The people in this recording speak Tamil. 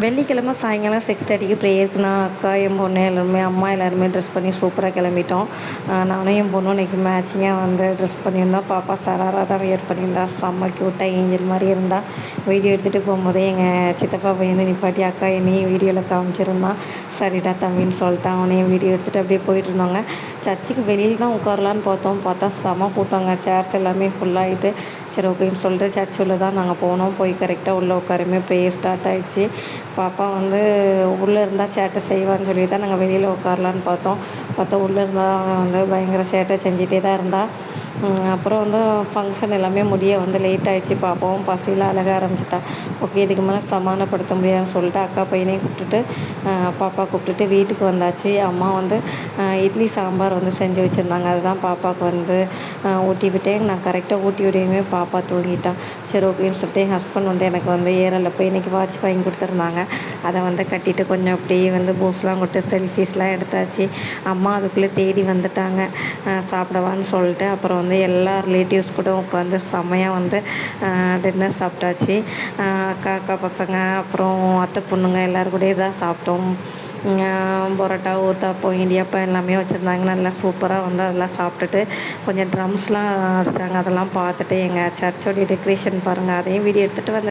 வெள்ளிக்கிழமை சாயங்காலம் 6:30க்கு ப்ரேயருக்கு நான் அக்கா என் பொண்ணு எல்லாருமே அம்மா எல்லாருமே ட்ரெஸ் பண்ணி சூப்பராக கிளம்பிட்டோம். நானும் என் பொண்ணும் இன்றைக்கி மேட்சிங்காக வந்து ட்ரெஸ் பண்ணியிருந்தோம். பாப்பா சராரா தான் வியர் பண்ணியிருந்தா, செம்ம க்யூட்டாக ஏஞ்சல் மாதிரி இருந்தா. வீடியோ எடுத்துகிட்டு போகும்போதே எங்கள் சித்தப்பா பையன் நிப்பாட்டி அக்கா என்னையும் வீடியோவில் காமிச்சிருந்தான். சரிடா தம்பின்னு சொல்லிட்டு அவனையும் வீடியோ எடுத்துகிட்டு அப்படியே போயிட்டு இருந்தாங்க. சர்ச்சுக்கு வெளியில் தான் உட்காரலான்னு பார்த்தா செம கூட்டங்க. சேர்ஸ் எல்லாமே ஃபுல்லாகிட்டு சரி ஓகேன்னு சொல்லிட்டு சர்ச் உள்ள தான் நாங்கள் போனோம். போய் கரெக்டாக உள்ளே உட்காருமே ப்ரேயர் ஸ்டார்ட் ஆகிடுச்சு. பாப்பா வந்து உள்ளே இருந்தால் சேட்டை செய்வான்னு சொல்லி தான் நாங்கள் வெளியில் உட்காரலான்னு பார்த்தா உள்ளே இருந்தால் வந்து பயங்கர சேட்டை செஞ்சிட்டே தான் இருந்தா. அப்புறம் வந்து ஃபங்க்ஷன் எல்லாமே முடிய வந்து லேட் ஆகிடுச்சு. பாப்பாவும் பசியில் அழக ஆரம்பிச்சிட்டா. ஓகே இதுக்கு மேலே சமாதானப்படுத்த முடியாதுன்னு சொல்லிட்டு அக்கா பையனையும் கூப்பிட்டுட்டு பாப்பா கூப்பிட்டுட்டு வீட்டுக்கு வந்தாச்சு. அம்மா வந்து இட்லி சாம்பார் வந்து செஞ்சு வச்சுருந்தாங்க. அதுதான் பாப்பாவுக்கு வந்து ஊட்டி விட்டேன். நான் கரெக்டாக ஊட்டி விடையுமே பாப்பா தூங்கிட்டான். சரி ஓகேன்னு சொல்லிட்டு என் ஹஸ்பண்ட் வந்து எனக்கு வந்து ஏரில் போய் இன்றைக்கி வாட்ச் வாங்கி கொடுத்துருந்தாங்க. அதை வந்து கட்டிட்டு கொஞ்சம் அப்படியே வந்து பூஸ்லாம் கொடுத்து செல்ஃபீஸ்லாம் எடுத்தாச்சு. அம்மா அதுக்குள்ளே தேடி வந்துட்டாங்க சாப்பிடவான்னு சொல்லிட்டு. அப்புறம் வந்து எல்லா ரிலேட்டிவ்ஸ் கூட உட்காந்து செம்மையாக வந்து டின்னர் சாப்பிட்டாச்சு. அக்கா பசங்க அப்புறம் அத்தை பொண்ணுங்க எல்லோரும் கூட தான் சாப்பிட்டோம். பரோட்டா ஊத்தாப்பம் இடியாப்பம் எல்லாமே வச்சுருந்தாங்க. நல்லா சூப்பராக வந்து அதெல்லாம் சாப்பிட்டுட்டு கொஞ்சம் ட்ரம்ஸ்லாம் அடித்தாங்க. அதெல்லாம் பார்த்துட்டு எங்கள் சர்ச்சோடைய டெக்கரேஷன் பாருங்கள், அதையும் வீடியோ எடுத்துகிட்டு வந்து